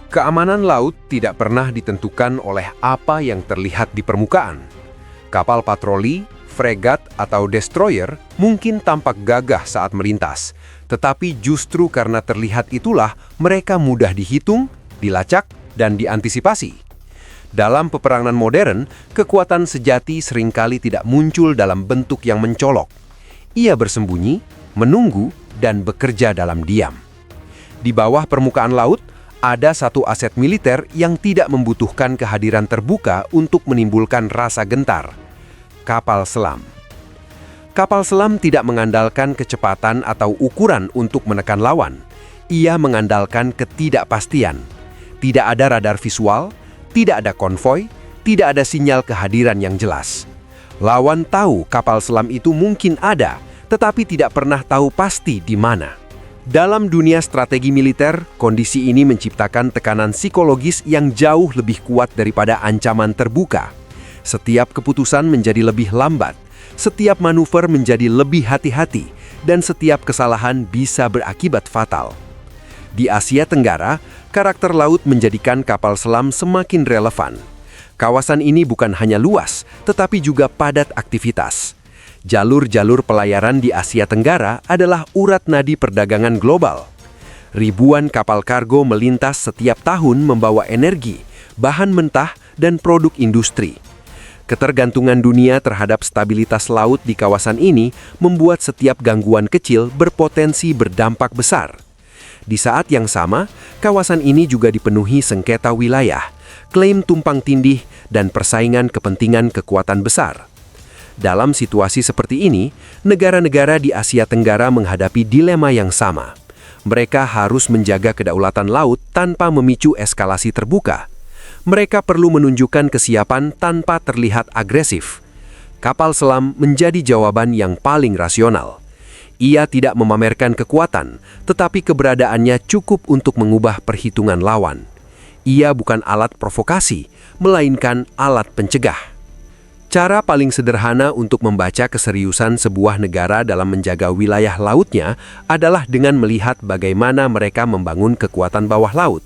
Keamanan laut tidak pernah ditentukan oleh apa yang terlihat di permukaan. Kapal patroli, fregat, atau destroyer mungkin tampak gagah saat melintas, tetapi justru karena terlihat itulah mereka mudah dihitung, dilacak, dan diantisipasi. Dalam peperangan modern, kekuatan sejati seringkali tidak muncul dalam bentuk yang mencolok. Ia bersembunyi, menunggu, dan bekerja dalam diam. Di bawah permukaan laut, ada satu aset militer yang tidak membutuhkan kehadiran terbuka untuk menimbulkan rasa gentar. Kapal selam. Kapal selam tidak mengandalkan kecepatan atau ukuran untuk menekan lawan. Ia mengandalkan ketidakpastian. Tidak ada radar visual, tidak ada konvoi, tidak ada sinyal kehadiran yang jelas. Lawan tahu kapal selam itu mungkin ada, tetapi tidak pernah tahu pasti di mana. Dalam dunia strategi militer, kondisi ini menciptakan tekanan psikologis yang jauh lebih kuat daripada ancaman terbuka. Setiap keputusan menjadi lebih lambat, setiap manuver menjadi lebih hati-hati, dan setiap kesalahan bisa berakibat fatal. Di Asia Tenggara, karakter laut menjadikan kapal selam semakin relevan. Kawasan ini bukan hanya luas, tetapi juga padat aktivitas. Jalur-jalur pelayaran di Asia Tenggara adalah urat nadi perdagangan global. Ribuan kapal kargo melintas setiap tahun membawa energi, bahan mentah, dan produk industri. Ketergantungan dunia terhadap stabilitas laut di kawasan ini membuat setiap gangguan kecil berpotensi berdampak besar. Di saat yang sama, kawasan ini juga dipenuhi sengketa wilayah, klaim tumpang tindih, dan persaingan kepentingan kekuatan besar. Dalam situasi seperti ini, negara-negara di Asia Tenggara menghadapi dilema yang sama. Mereka harus menjaga kedaulatan laut tanpa memicu eskalasi terbuka. Mereka perlu menunjukkan kesiapan tanpa terlihat agresif. Kapal selam menjadi jawaban yang paling rasional. Ia tidak memamerkan kekuatan, tetapi keberadaannya cukup untuk mengubah perhitungan lawan. Ia bukan alat provokasi, melainkan alat pencegah. Cara paling sederhana untuk membaca keseriusan sebuah negara dalam menjaga wilayah lautnya adalah dengan melihat bagaimana mereka membangun kekuatan bawah laut.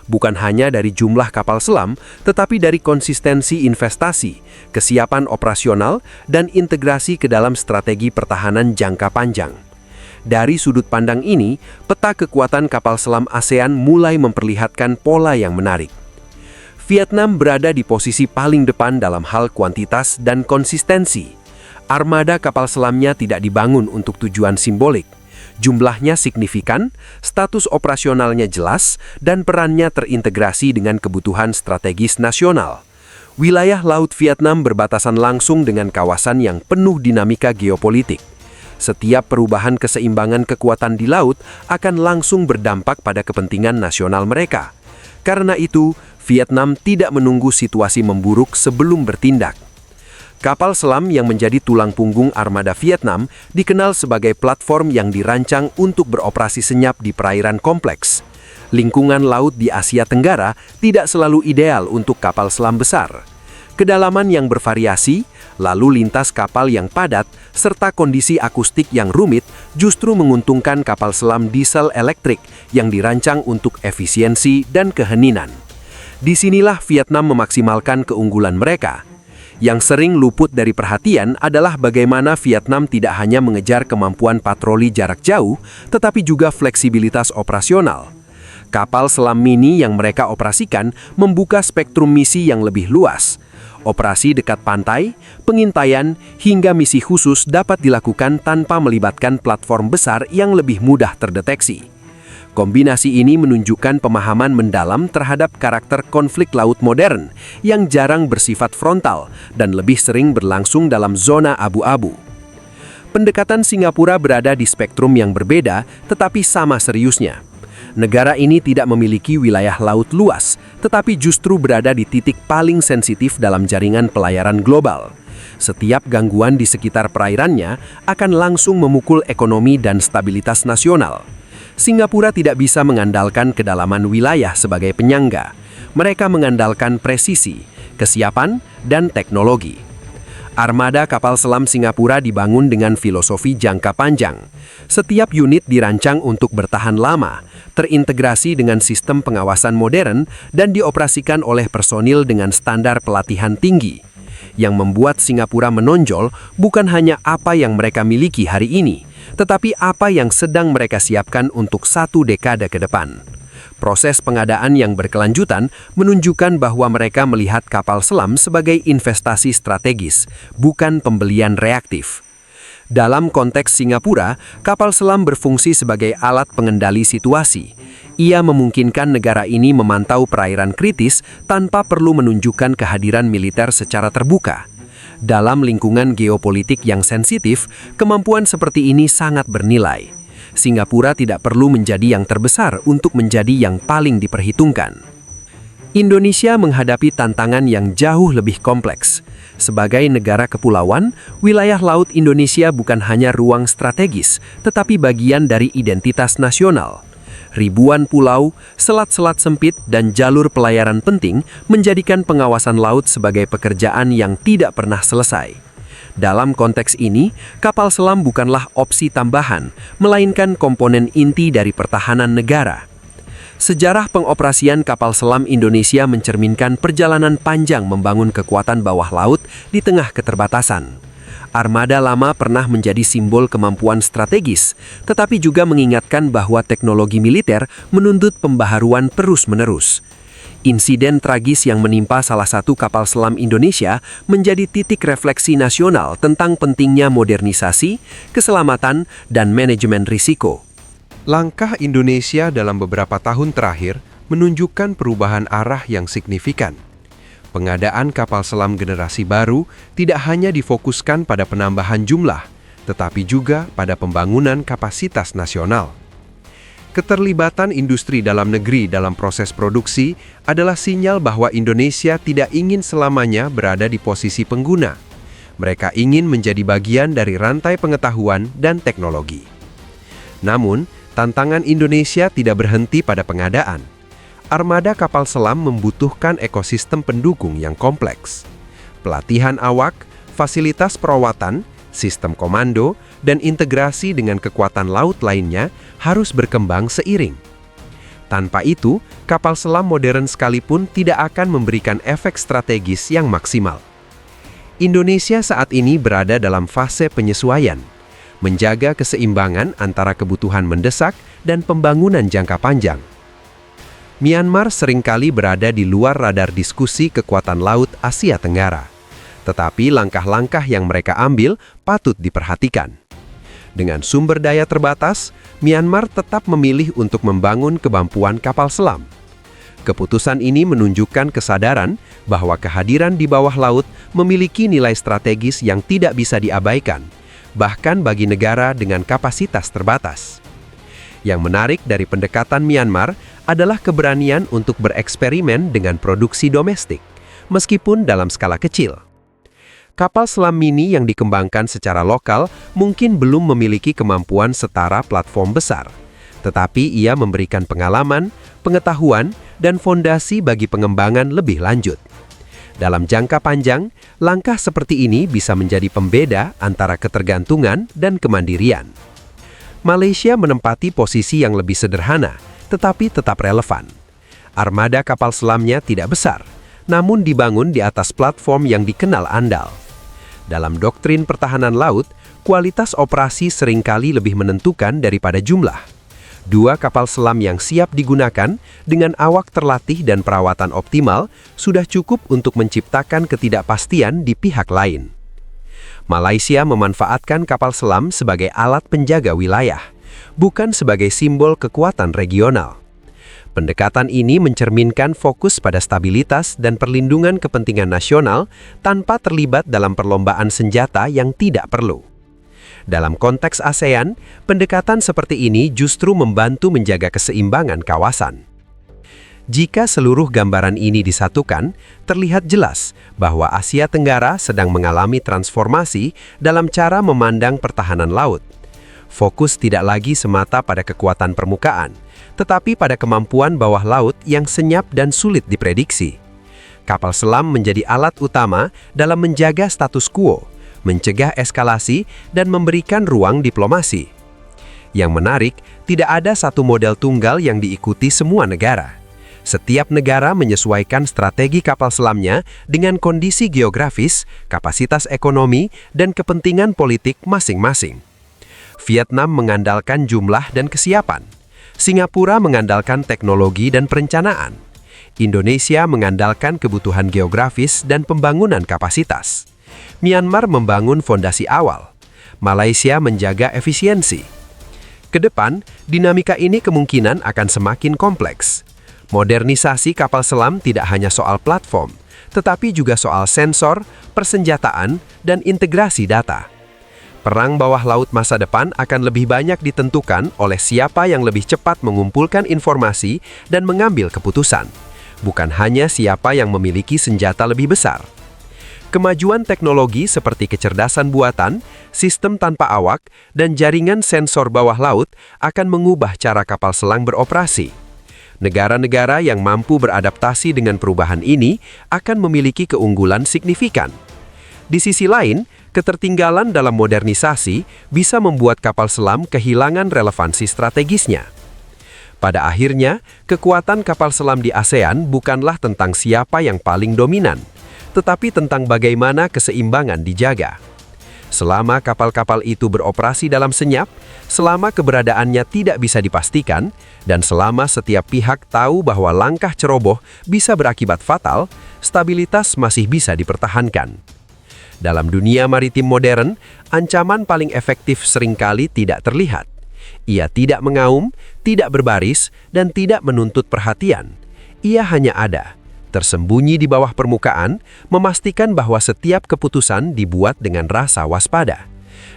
Bukan hanya dari jumlah kapal selam, tetapi dari konsistensi investasi, kesiapan operasional, dan integrasi ke dalam strategi pertahanan jangka panjang. Dari sudut pandang ini, peta kekuatan kapal selam ASEAN mulai memperlihatkan pola yang menarik. Vietnam berada di posisi paling depan dalam hal kuantitas dan konsistensi. Armada kapal selamnya tidak dibangun untuk tujuan simbolik. Jumlahnya signifikan, status operasionalnya jelas, dan perannya terintegrasi dengan kebutuhan strategis nasional. Wilayah Laut Vietnam berbatasan langsung dengan kawasan yang penuh dinamika geopolitik. Setiap perubahan keseimbangan kekuatan di laut akan langsung berdampak pada kepentingan nasional mereka. Karena itu, Vietnam tidak menunggu situasi memburuk sebelum bertindak. Kapal selam yang menjadi tulang punggung armada Vietnam dikenal sebagai platform yang dirancang untuk beroperasi senyap di perairan kompleks. Lingkungan laut di Asia Tenggara tidak selalu ideal untuk kapal selam besar. Kedalaman yang bervariasi, lalu lintas kapal yang padat, serta kondisi akustik yang rumit justru menguntungkan kapal selam diesel elektrik yang dirancang untuk efisiensi dan keheningan. Disinilah Vietnam memaksimalkan keunggulan mereka. Yang sering luput dari perhatian adalah bagaimana Vietnam tidak hanya mengejar kemampuan patroli jarak jauh, tetapi juga fleksibilitas operasional. Kapal selam mini yang mereka operasikan membuka spektrum misi yang lebih luas. Operasi dekat pantai, pengintaian, hingga misi khusus dapat dilakukan tanpa melibatkan platform besar yang lebih mudah terdeteksi. Kombinasi ini menunjukkan pemahaman mendalam terhadap karakter konflik laut modern yang jarang bersifat frontal dan lebih sering berlangsung dalam zona abu-abu. Pendekatan Singapura berada di spektrum yang berbeda tetapi sama seriusnya. Negara ini tidak memiliki wilayah laut luas, tetapi justru berada di titik paling sensitif dalam jaringan pelayaran global. Setiap gangguan di sekitar perairannya akan langsung memukul ekonomi dan stabilitas nasional. Singapura tidak bisa mengandalkan kedalaman wilayah sebagai penyangga. Mereka mengandalkan presisi, kesiapan, dan teknologi. Armada kapal selam Singapura dibangun dengan filosofi jangka panjang. Setiap unit dirancang untuk bertahan lama, terintegrasi dengan sistem pengawasan modern, dan dioperasikan oleh personil dengan standar pelatihan tinggi. Yang membuat Singapura menonjol bukan hanya apa yang mereka miliki hari ini, tetapi apa yang sedang mereka siapkan untuk 1 dekade ke depan. Proses pengadaan yang berkelanjutan menunjukkan bahwa mereka melihat kapal selam sebagai investasi strategis, bukan pembelian reaktif. Dalam konteks Singapura, kapal selam berfungsi sebagai alat pengendali situasi. Ia memungkinkan negara ini memantau perairan kritis tanpa perlu menunjukkan kehadiran militer secara terbuka. Dalam lingkungan geopolitik yang sensitif, kemampuan seperti ini sangat bernilai. Singapura tidak perlu menjadi yang terbesar untuk menjadi yang paling diperhitungkan. Indonesia menghadapi tantangan yang jauh lebih kompleks. Sebagai negara kepulauan, wilayah laut Indonesia bukan hanya ruang strategis, tetapi bagian dari identitas nasional. Ribuan pulau, selat-selat sempit, dan jalur pelayaran penting menjadikan pengawasan laut sebagai pekerjaan yang tidak pernah selesai. Dalam konteks ini, kapal selam bukanlah opsi tambahan, melainkan komponen inti dari pertahanan negara. Sejarah pengoperasian kapal selam Indonesia mencerminkan perjalanan panjang membangun kekuatan bawah laut di tengah keterbatasan. Armada lama pernah menjadi simbol kemampuan strategis, tetapi juga mengingatkan bahwa teknologi militer menuntut pembaharuan terus-menerus. Insiden tragis yang menimpa salah satu kapal selam Indonesia menjadi titik refleksi nasional tentang pentingnya modernisasi, keselamatan, dan manajemen risiko. Langkah Indonesia dalam beberapa tahun terakhir menunjukkan perubahan arah yang signifikan. Pengadaan kapal selam generasi baru tidak hanya difokuskan pada penambahan jumlah, tetapi juga pada pembangunan kapasitas nasional. Keterlibatan industri dalam negeri dalam proses produksi adalah sinyal bahwa Indonesia tidak ingin selamanya berada di posisi pengguna. Mereka ingin menjadi bagian dari rantai pengetahuan dan teknologi. Namun, tantangan Indonesia tidak berhenti pada pengadaan. Armada kapal selam membutuhkan ekosistem pendukung yang kompleks. Pelatihan awak, fasilitas perawatan, sistem komando, dan integrasi dengan kekuatan laut lainnya harus berkembang seiring. Tanpa itu, kapal selam modern sekalipun tidak akan memberikan efek strategis yang maksimal. Indonesia saat ini berada dalam fase penyesuaian, menjaga keseimbangan antara kebutuhan mendesak dan pembangunan jangka panjang. Myanmar seringkali berada di luar radar diskusi kekuatan laut Asia Tenggara. Tetapi langkah-langkah yang mereka ambil patut diperhatikan. Dengan sumber daya terbatas, Myanmar tetap memilih untuk membangun kemampuan kapal selam. Keputusan ini menunjukkan kesadaran bahwa kehadiran di bawah laut memiliki nilai strategis yang tidak bisa diabaikan, bahkan bagi negara dengan kapasitas terbatas. Yang menarik dari pendekatan Myanmar adalah keberanian untuk bereksperimen dengan produksi domestik, meskipun dalam skala kecil. Kapal selam mini yang dikembangkan secara lokal mungkin belum memiliki kemampuan setara platform besar, tetapi ia memberikan pengalaman, pengetahuan, dan fondasi bagi pengembangan lebih lanjut. Dalam jangka panjang, langkah seperti ini bisa menjadi pembeda antara ketergantungan dan kemandirian. Malaysia menempati posisi yang lebih sederhana, tetapi tetap relevan. Armada kapal selamnya tidak besar, namun dibangun di atas platform yang dikenal andal. Dalam doktrin pertahanan laut, kualitas operasi seringkali lebih menentukan daripada jumlah. 2 kapal selam yang siap digunakan dengan awak terlatih dan perawatan optimal sudah cukup untuk menciptakan ketidakpastian di pihak lain. Malaysia memanfaatkan kapal selam sebagai alat penjaga wilayah, bukan sebagai simbol kekuatan regional. Pendekatan ini mencerminkan fokus pada stabilitas dan perlindungan kepentingan nasional tanpa terlibat dalam perlombaan senjata yang tidak perlu. Dalam konteks ASEAN, pendekatan seperti ini justru membantu menjaga keseimbangan kawasan. Jika seluruh gambaran ini disatukan, terlihat jelas bahwa Asia Tenggara sedang mengalami transformasi dalam cara memandang pertahanan laut. Fokus tidak lagi semata pada kekuatan permukaan, tetapi pada kemampuan bawah laut yang senyap dan sulit diprediksi. Kapal selam menjadi alat utama dalam menjaga status quo, mencegah eskalasi, dan memberikan ruang diplomasi. Yang menarik, tidak ada satu model tunggal yang diikuti semua negara. Setiap negara menyesuaikan strategi kapal selamnya dengan kondisi geografis, kapasitas ekonomi, dan kepentingan politik masing-masing. Vietnam mengandalkan jumlah dan kesiapan. Singapura mengandalkan teknologi dan perencanaan. Indonesia mengandalkan kebutuhan geografis dan pembangunan kapasitas. Myanmar membangun fondasi awal. Malaysia menjaga efisiensi. Kedepan, dinamika ini kemungkinan akan semakin kompleks. Modernisasi kapal selam tidak hanya soal platform, tetapi juga soal sensor, persenjataan, dan integrasi data. Perang bawah laut masa depan akan lebih banyak ditentukan oleh siapa yang lebih cepat mengumpulkan informasi dan mengambil keputusan, bukan hanya siapa yang memiliki senjata lebih besar. Kemajuan teknologi seperti kecerdasan buatan, sistem tanpa awak, dan jaringan sensor bawah laut akan mengubah cara kapal selam beroperasi. Negara-negara yang mampu beradaptasi dengan perubahan ini akan memiliki keunggulan signifikan. Di sisi lain, ketertinggalan dalam modernisasi bisa membuat kapal selam kehilangan relevansi strategisnya. Pada akhirnya, kekuatan kapal selam di ASEAN bukanlah tentang siapa yang paling dominan, tetapi tentang bagaimana keseimbangan dijaga. Selama kapal-kapal itu beroperasi dalam senyap, selama keberadaannya tidak bisa dipastikan, dan selama setiap pihak tahu bahwa langkah ceroboh bisa berakibat fatal, stabilitas masih bisa dipertahankan. Dalam dunia maritim modern, ancaman paling efektif seringkali tidak terlihat. Ia tidak mengaum, tidak berbaris, dan tidak menuntut perhatian. Ia hanya ada, tersembunyi di bawah permukaan, memastikan bahwa setiap keputusan dibuat dengan rasa waspada.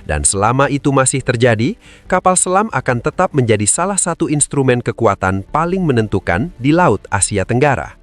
Dan selama itu masih terjadi, kapal selam akan tetap menjadi salah satu instrumen kekuatan paling menentukan di Laut Asia Tenggara.